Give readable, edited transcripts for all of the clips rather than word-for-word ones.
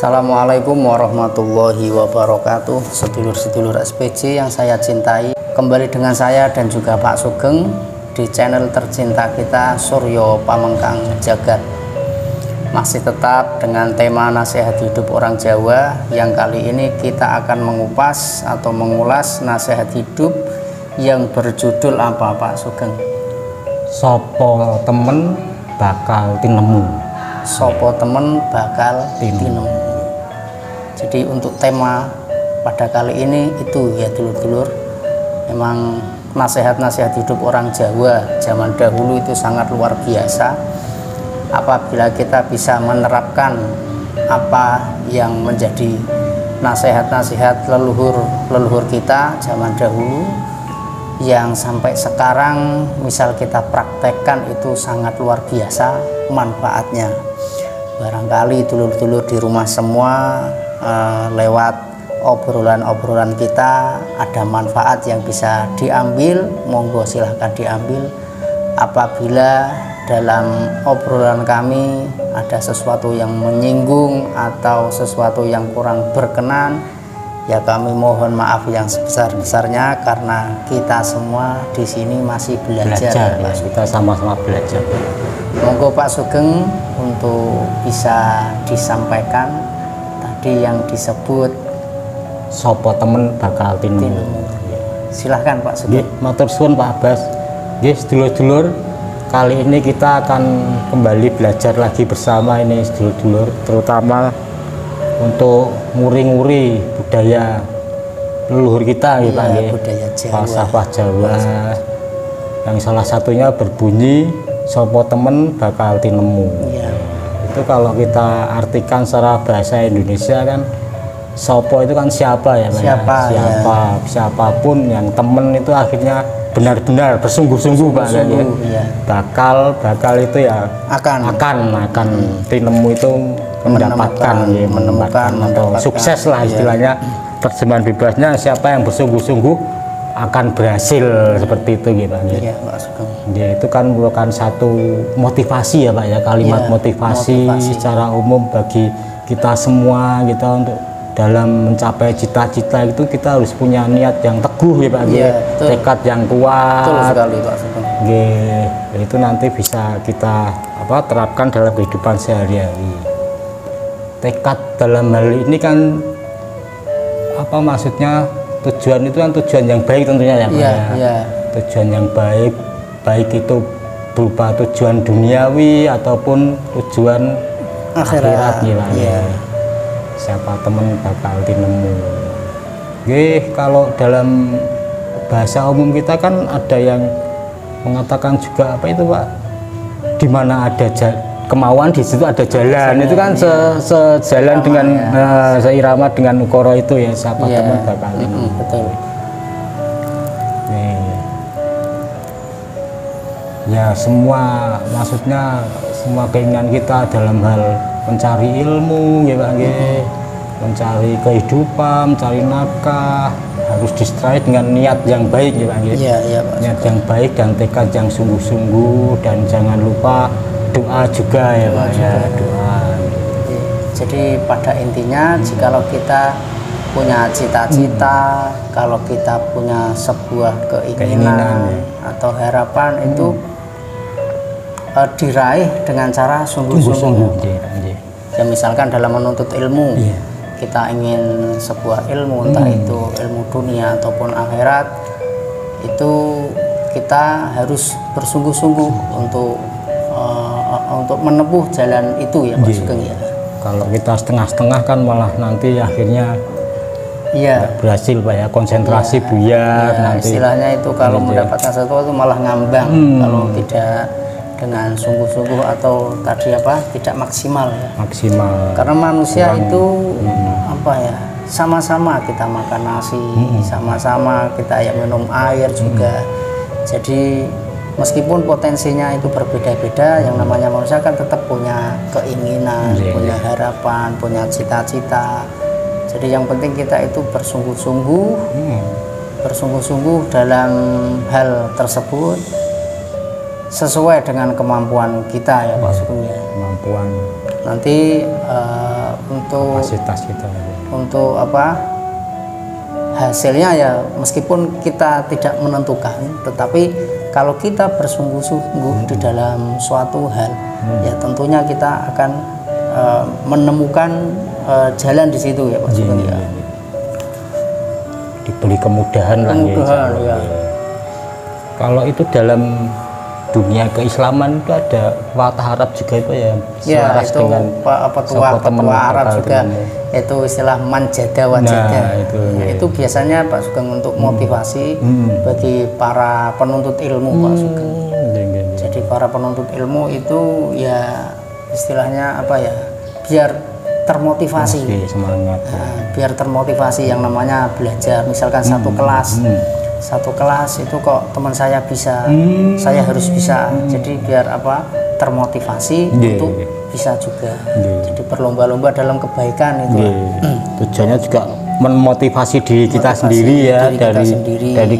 Assalamualaikum warahmatullahi wabarakatuh. Sedulur-sedulur SPJ yang saya cintai, kembali dengan saya dan juga Pak Sugeng di channel tercinta kita, Suryo Pamengkang Jagat. Masih tetap dengan tema nasihat hidup orang Jawa, yang kali ini kita akan mengupas atau mengulas nasihat hidup yang berjudul apa, Pak Sugeng? Sopo temen bakal tinemu. Sopo temen bakal tinemu. Jadi untuk tema pada kali ini itu ya dulur-dulur, memang nasihat-nasihat hidup orang Jawa zaman dahulu itu sangat luar biasa. Apabila kita bisa menerapkan apa yang menjadi nasihat-nasihat leluhur kita zaman dahulu, yang sampai sekarang misal kita praktekkan itu sangat luar biasa manfaatnya. Barangkali dulur-dulur di rumah semua lewat obrolan-obrolan kita ada manfaat yang bisa diambil, monggo silahkan diambil. Apabila dalam obrolan kami ada sesuatu yang menyinggung atau sesuatu yang kurang berkenan, ya kami mohon maaf yang sebesar-besarnya, karena kita semua di sini masih belajar Ya, kita sama-sama belajar. Monggo Pak Sugeng untuk bisa disampaikan tadi yang disebut Sopo temen bakal tinemu. Silahkan Pak Sugeng. Matur suwun Pak Abbas. Sedulur-dulur, kali ini kita akan kembali belajar lagi bersama ini sedulur-dulur, terutama untuk nguri-nguri budaya leluhur kita ya, Pak, budaya Jawa, falsafah Jawa, yang salah satunya berbunyi sopo temen bakal tinemu. Ya. Itu kalau kita artikan secara bahasa Indonesia kan, sopo itu kan siapa ya, Pak? Siapa, Siapapun yang temen itu akhirnya benar-benar bersungguh-sungguh, Pak. Ya. Bakal itu ya akan tinemu itu mendapatkan atau sukses lah istilahnya. Terjemahan bebasnya, siapa yang bersungguh-sungguh akan berhasil, seperti itu gitu, Pak. Iya, Pak Sugeng. Ya, itu kan merupakan satu motivasi ya, Pak ya, kalimat motivasi secara umum bagi kita semua gitu, untuk dalam mencapai cita-cita itu kita harus punya niat yang teguh ya, Pak. Tekad yang kuat. Betul sekali, Pak Sugeng. Itu nanti bisa kita terapkan dalam kehidupan sehari-hari. Tekad dalam hal ini kan maksudnya, tujuan itu kan tujuan yang baik tentunya ya, Pak. Tujuan yang baik itu berupa tujuan duniawi ataupun tujuan akhirat ya. Siapa temen bakal tinemu. Kalau dalam bahasa umum kita kan ada yang mengatakan juga Pak, di mana ada kemauan di situ ada jalan. Itu kan sejalan dengan seirama dengan ukoro itu ya, siapa teman bakal tinemu. Betul. Ya, maksudnya semua keinginan kita dalam hal mencari ilmu ya, Pak, mencari kehidupan, mencari nafkah, harus disertai dengan niat yang baik ya, Pak. Pak. Niat yang baik dan tekad yang sungguh-sungguh, dan jangan lupa doa juga ya, Pak. Doa. Jadi pada intinya, jikalau kita punya cita-cita, kalau kita punya sebuah keinginan atau harapan, itu diraih dengan cara sungguh-sungguh. Ya, misalkan dalam menuntut ilmu, kita ingin sebuah ilmu, entah itu ilmu dunia ataupun akhirat, itu kita harus bersungguh-sungguh untuk menempuh jalan itu ya, Pak Sugeng ya. Kalau kita setengah-setengah kan malah nanti akhirnya berhasil, Pak ya, konsentrasi buyar. Nanti istilahnya itu kalau mendapatkan sesuatu malah ngambang, kalau tidak dengan sungguh-sungguh atau tidak maksimal ya. Karena manusia itu sama-sama kita makan nasi, sama-sama kita minum air juga. Jadi meskipun potensinya itu berbeda-beda, yang namanya manusia kan tetap punya keinginan, punya harapan, punya cita-cita. Jadi yang penting kita itu bersungguh-sungguh dalam hal tersebut, sesuai dengan kemampuan kita ya, Pak Sugeng ya. Kemampuan nanti untuk kapasitas kita. Untuk hasilnya ya meskipun kita tidak menentukan, tetapi kalau kita bersungguh-sungguh di dalam suatu hal, ya tentunya kita akan menemukan jalan di situ ya Pak Sugeng ya. Diberi kemudahan lah ya. Kalau itu dalam dunia keislaman itu ada watah Arab juga itu ya, selaras itu dengan petua Arab juga itu istilah manjada wajada. Itu biasanya Pak Sugeng untuk motivasi bagi para penuntut ilmu Pak Sugeng. Jadi para penuntut ilmu itu ya istilahnya biar termotivasi, semangat. Biar termotivasi yang namanya belajar, misalkan satu kelas itu kok teman saya bisa, saya harus bisa. Jadi biar termotivasi untuk bisa juga. Jadi berlomba-lomba dalam kebaikan itu. Tujuannya juga memotivasi diri kita sendiri ya, dari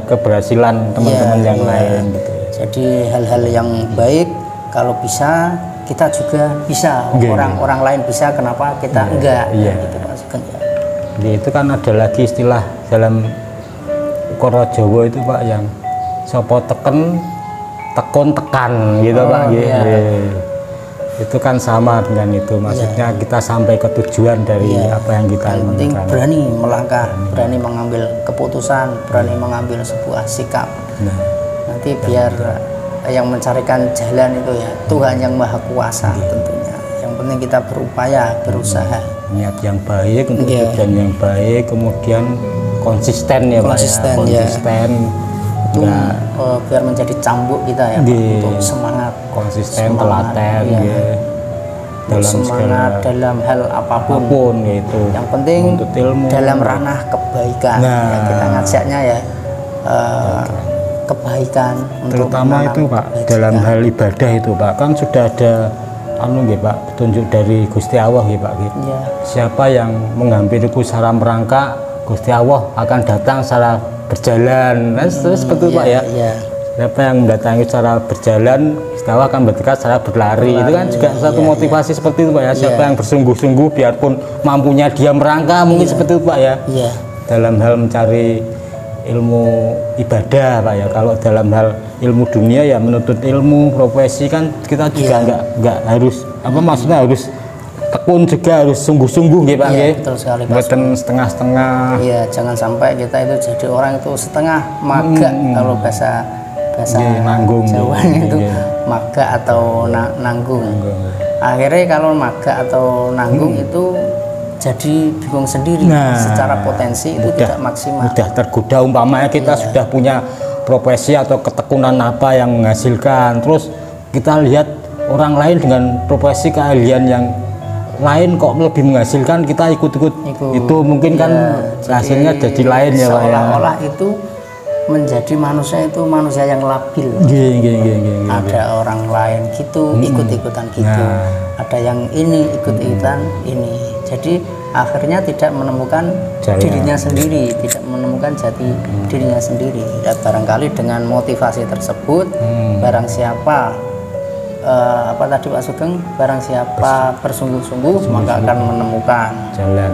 keberhasilan teman-teman yang lain gitu. Jadi hal-hal yang baik kalau bisa kita juga bisa, orang lain bisa, kenapa kita enggak? Gitu Pak Sugeng. Jadi itu kan ada lagi istilah dalam Koro Jawa itu Pak, yang sopo teken tekun tekan gitu Pak. Itu kan sama dengan itu, maksudnya kita sampai ke tujuan dari apa yang kita inginkan. Penting berani melangkah, berani mengambil keputusan, berani mengambil sebuah sikap. Nanti biar yang mencarikan jalan itu ya Tuhan yang Maha Kuasa tentunya. Yang penting kita berupaya, berusaha. Niat yang baik untuk tujuan yang baik, kemudian konsisten ya Pak. Konsisten. Itu biar menjadi cambuk kita ya Pak, untuk semangat. Konsisten, telaten dalam semangat dalam hal apapun itu. Yang penting dalam ranah kebaikan. Kita ngajaknya ya kebaikan, terutama itu Pak kebaikan. Dalam hal ibadah itu Pak, kan sudah ada Pak, petunjuk dari Gusti Allah ya Pak. Siapa yang menghampiriku secara merangkak, Gusti Allah akan datang secara berjalan. Terus betul Pak ya. Siapa yang mendatangi secara berjalan, Gusti Allah akan berdekat secara berlari. Itu kan juga satu motivasi seperti itu Pak ya. Siapa yang bersungguh-sungguh, biarpun mampunya dia merangkak, mungkin seperti itu Pak ya. Dalam hal mencari ilmu ibadah Pak ya. Kalau dalam hal ilmu dunia ya menuntut ilmu profesi kan kita juga nggak harus maksudnya harus tekun juga, harus sungguh-sungguh gitu Pak. Betul sekali Pak. Bukan setengah-setengah. Jangan sampai kita itu jadi orang itu setengah maga. Kalau bahasa nanggung Jawa itu maga atau nanggung. Akhirnya kalau maga atau nanggung itu jadi bingung sendiri, secara potensi itu tidak maksimal. Mudah tergoda, umpamanya kita sudah punya profesi atau ketekunan apa yang menghasilkan, terus kita lihat orang lain dengan profesi keahlian yang lain kok lebih menghasilkan, kita ikut-ikut itu mungkin kan hasilnya jadi lain ya Pak. Seolah-olah itu menjadi manusia yang labil. Ada orang lain gitu ikut-ikutan gitu, ada yang ini ikut-ikutan ini. Jadi akhirnya tidak menemukan dirinya sendiri, tidak menemukan jati dirinya sendiri. Ya, barangkali dengan motivasi tersebut, barang siapa tadi Pak Sugeng, barang siapa bersungguh-sungguh maka akan menemukan jalan.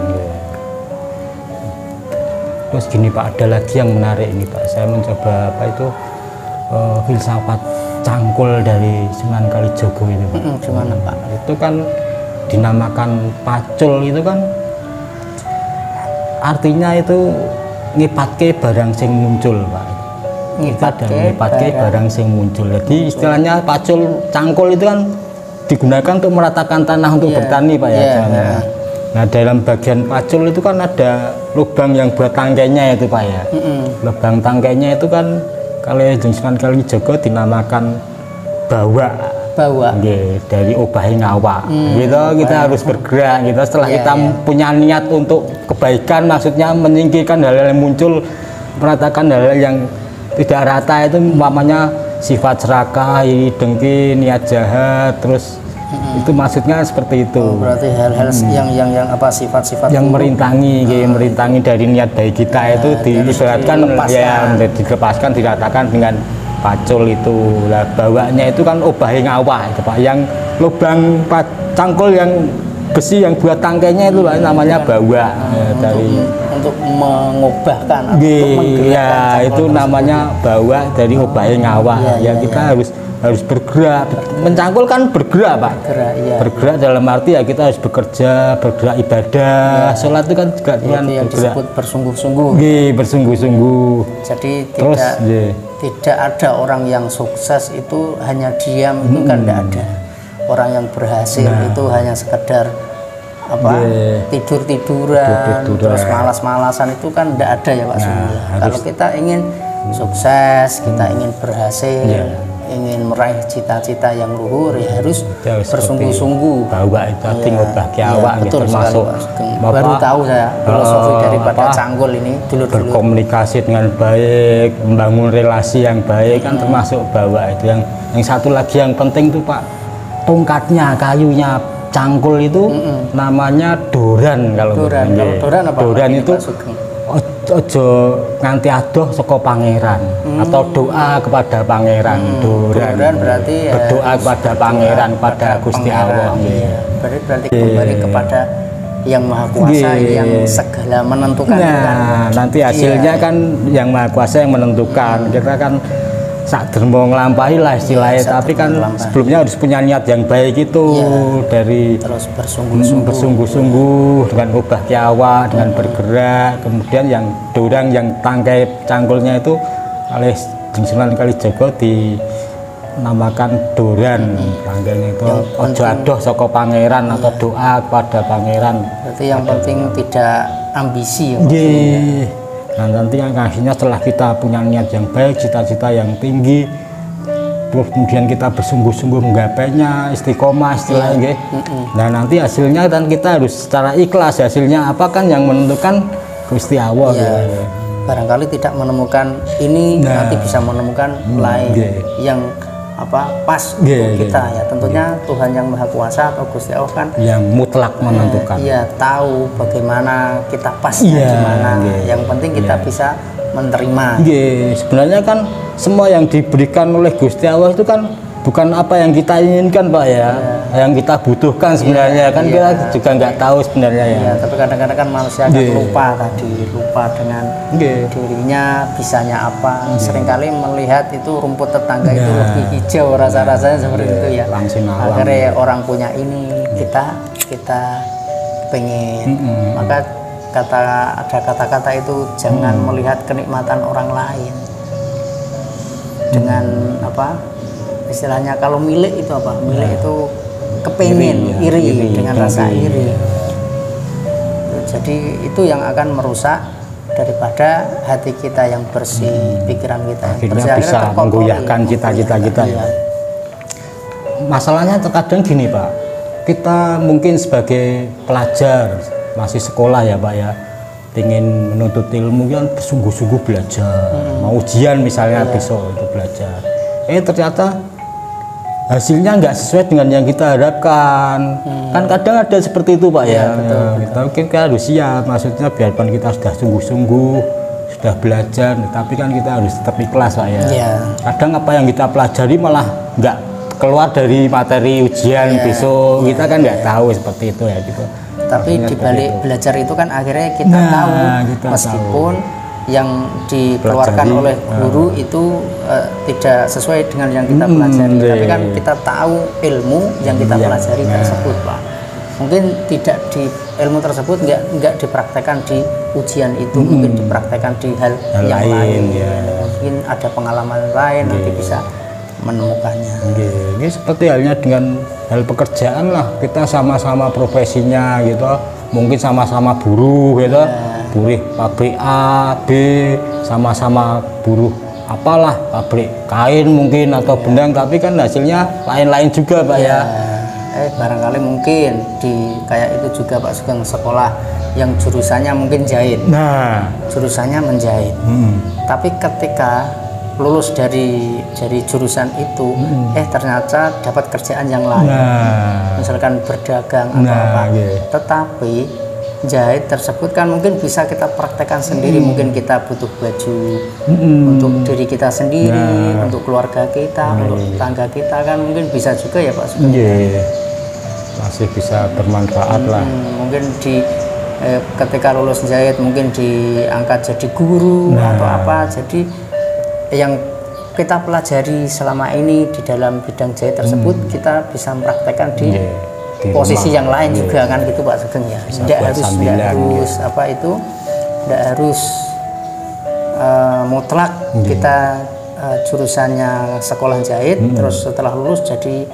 Terus gini Pak, ada lagi yang menarik ini Pak. Saya mencoba filsafat cangkul dari Sunan Kalijogo itu Pak. Gimana Pak? Itu kan dinamakan pacul, itu kan artinya itu ngipatke barang sing muncul Pak. Ngipatke barang sing muncul. Jadi istilahnya pacul cangkul itu kan digunakan untuk meratakan tanah untuk bertani Pak ya. Nah dalam bagian pacul itu kan ada lubang yang buat tangkainya itu Pak ya. Lubang tangkainya itu kan kalau Sunan Kalijogo dinamakan bawa dari obahe ngawak. Kita harus bergerak gitu. Setelah kita punya niat untuk kebaikan, maksudnya menyingkirkan hal-hal yang muncul, meratakan hal-hal yang tidak rata, itu umpamanya sifat serakah, iri dengki, niat jahat, terus itu maksudnya seperti itu. Berarti hal-hal yang sifat-sifat yang merintangi dari niat baik kita itu diibaratkan dilepaskan, diratakan dengan pacul itu. Lah bawanya itu kan obahe ngawah itu Pak, yang lubang cangkul yang besi yang buat tangkainya itu Pak, namanya bawa. Untuk mengubahkan atau ya itu namanya bawa dari obahe ngawah. Kita harus bergerak. Mencangkul kan bergerak Pak, bergerak dalam arti ya kita harus bekerja, bergerak ibadah. Sholat itu kan juga dengan yang bergerak, disebut bersungguh-sungguh. Bersungguh-sungguh. Jadi tidak ada orang yang sukses itu hanya diam, itu kan tidak ada. Orang yang berhasil itu hanya sekedar tidur-tiduran, terus malas-malasan, itu kan tidak ada ya Pak Sugeng. Kalau kita ingin sukses, kita ingin berhasil, ingin meraih cita-cita yang luhur, ya harus bersungguh-sungguh. Bawa itu tadi ngubah awak termasuk baru tahu saya filosofi daripada cangkul ini. Berkomunikasi dengan baik, membangun relasi yang baik kan termasuk bawa itu. Yang satu lagi yang penting tuh Pak, tongkatnya, kayunya cangkul itu namanya doran. Doran itu ojo nganti adoh saka pangeran atau doa kepada pangeran. Doran berarti berdoa kepada pangeran, pada Gusti Allah. Berarti kembali kepada yang Maha Kuasa, yang segala menentukan. Nanti hasilnya kan yang Maha Kuasa yang menentukan. Kita kan sak dermo nglampahi lah istilahnya, tapi kan sebelumnya harus punya niat yang baik itu, dari terus bersungguh-sungguh dengan ubah kiawa, dengan bergerak. Kemudian yang dorang, yang tangkai cangkulnya itu oleh Sunan Kalijaga dinamakan doran. Tangkainya itu ojo adoh saka pangeran atau doa kepada pangeran. Berarti yang penting tidak ambisi ya. Nah nanti yang akhirnya setelah kita punya niat yang baik, cita-cita yang tinggi, terus kemudian kita bersungguh-sungguh menggapainya, istiqomah istilahnya. Nah nanti hasilnya dan kita harus secara ikhlas, hasilnya apa kan yang menentukan Gusti Allah. Barangkali tidak menemukan ini, nanti bisa menemukan lain yang pas untuk kita ya. Tentunya Tuhan yang Maha Kuasa atau Gusti Allah kan yang mutlak menentukan. Tahu bagaimana kita pasnya gimana. Yang penting kita bisa menerima. Sebenarnya kan semua yang diberikan oleh Gusti Allah itu kan bukan apa yang kita inginkan Pak ya, yang kita butuhkan sebenarnya kan kita juga nggak tahu sebenarnya ya. Tapi kadang-kadang kan manusia kan lupa dengan dirinya bisanya apa. Seringkali melihat itu rumput tetangga itu lebih hijau, rasa-rasanya seperti itu ya. Akhirnya orang punya ini, kita pengen. Maka ada kata-kata itu, jangan melihat kenikmatan orang lain dengan istilahnya kalau milik itu milik itu kepengen, iri dengan rasa iri. Jadi itu yang akan merusak daripada hati kita yang bersih, pikiran kita yang bersih, bisa menggoyahkan cita-cita kita. Masalahnya terkadang gini Pak, kita mungkin sebagai pelajar masih sekolah ya Pak ya, ingin menuntut ilmu kan bersungguh-sungguh belajar, mau ujian misalnya besok itu belajar, ternyata hasilnya nggak sesuai dengan yang kita harapkan. Kan kadang ada seperti itu Pak ya. Kita harus siap, maksudnya biarpun kita sudah sungguh-sungguh, sudah belajar, tapi kan kita harus tetap ikhlas Pak ya. Kadang apa yang kita pelajari malah nggak keluar dari materi ujian besok, kita kan nggak tahu seperti itu ya gitu. Tapi di balik belajar itu kan akhirnya kita tahu, meskipun yang dikeluarkan oleh guru itu tidak sesuai dengan yang kita pelajari, tapi kan kita tahu ilmu yang kita pelajari tersebut Pak. Mungkin tidak di ilmu tersebut nggak dipraktekkan di ujian itu, mungkin dipraktekkan di hal yang lain. Mungkin ada pengalaman lain, nanti bisa menemukannya. Ini seperti halnya dengan hal pekerjaan lah, kita sama-sama profesinya gitu, mungkin sama-sama buruh gitu. Buruh pabrik A, B, sama-sama buruh apalah, pabrik kain mungkin atau benang, tapi kan hasilnya lain-lain juga Pak ya. Barangkali mungkin di kayak itu juga Pak Sugeng, sekolah yang jurusannya mungkin jahit. Jurusannya menjahit. Tapi ketika lulus dari jurusan itu, ternyata dapat kerjaan yang lain. Misalkan berdagang atau apa. Tetapi jahit tersebut kan mungkin bisa kita praktekkan sendiri. Mungkin kita butuh baju untuk diri kita sendiri, untuk keluarga kita, untuk tetangga kita, kan mungkin bisa juga ya Pak Sugeng. Masih bisa bermanfaat lah. Mungkin ketika lulus jahit mungkin diangkat jadi guru atau apa. Jadi yang kita pelajari selama ini di dalam bidang jahit tersebut kita bisa mempraktekkan di posisi yang lain juga kan gitu Pak Sugeng ya. Tidak harus mutlak kita jurusannya sekolah jahit terus setelah lulus jadi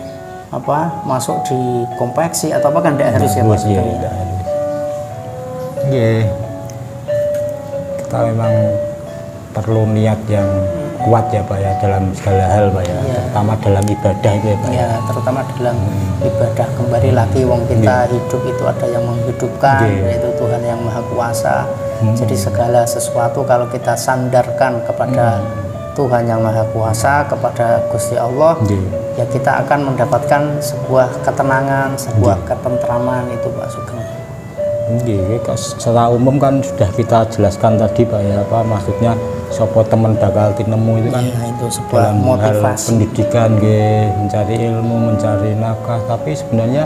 masuk di konveksi atau apa kan tidak harus ya Pak Sugeng. Kita memang perlu niat yang kuat ya Pak ya dalam segala hal Pak ya, terutama dalam ibadah itu ya Pak ya, terutama dalam ibadah. Kembali lagi wong kita hidup itu ada yang menghidupkan, yaitu Tuhan yang Maha Kuasa. Jadi segala sesuatu kalau kita sandarkan kepada Tuhan yang Maha Kuasa, kepada Gusti Allah, ya kita akan mendapatkan sebuah ketenangan, sebuah ketentraman itu Pak Sugeng. Secara umum kan sudah kita jelaskan tadi Pak ya, apa maksudnya sopo teman bakal tinemu itu kan itu sebuah motivasi pendidikan, mencari ilmu, mencari nafkah, tapi sebenarnya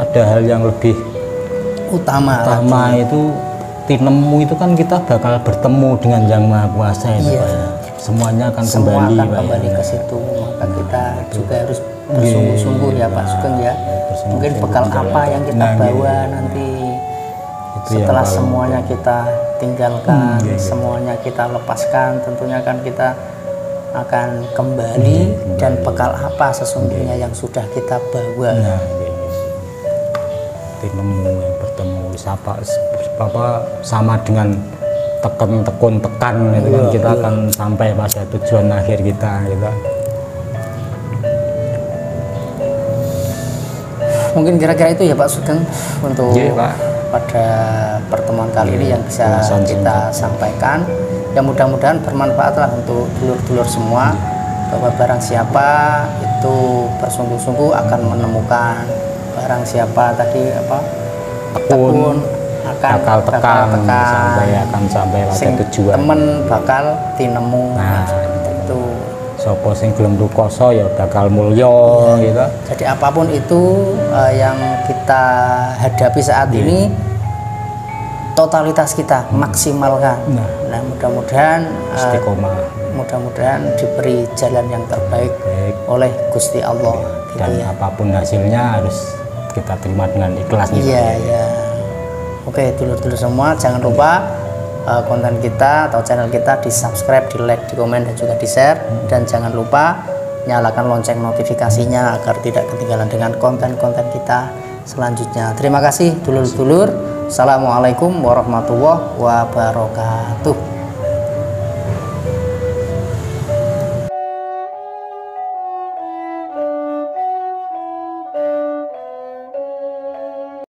ada hal yang lebih utama itu tinemu itu kan kita bakal bertemu dengan Yang Maha Kuasa itu Pak ya. Semuanya akan kembali ke situ, maka kita juga harus bersungguh-sungguh ya Pak Sugeng ya. Mungkin bekal apa yang kita bawa nanti setelah semuanya kita tinggalkan, semuanya kita lepaskan, tentunya kan kita akan kembali dan bekal apa sesungguhnya yang sudah kita bawa. Tinemu yang bertemu sama dengan tekan itu kan kita akan sampai pada tujuan akhir kita gitu. Mungkin kira-kira itu ya Pak Sugeng untuk pada pertemuan kali ini yang bisa kita sampaikan. Ya mudah-mudahan bermanfaat lah untuk dulur-dulur semua, bahwa barang siapa itu bersungguh-sungguh akan menemukan, barang siapa tadi tekun bakal tekan sampai pada tujuan. Temen bakal tinemu. Itu sopo sing gelem rukoso ya bakal mulya gitu. Jadi apapun itu yang kita hadapi saat ini, totalitas kita maksimalkan. Nah mudah-mudahan diberi jalan yang terbaik oleh Gusti Allah. Dan apapun hasilnya harus kita terima dengan ikhlas. Oke, dulur-dulur semua, jangan lupa konten kita atau channel kita di subscribe, di like, di komen, dan juga di share. Dan jangan lupa nyalakan lonceng notifikasinya agar tidak ketinggalan dengan konten-konten kita selanjutnya. Terima kasih dulur-dulur. Assalamualaikum warahmatullahi wabarakatuh.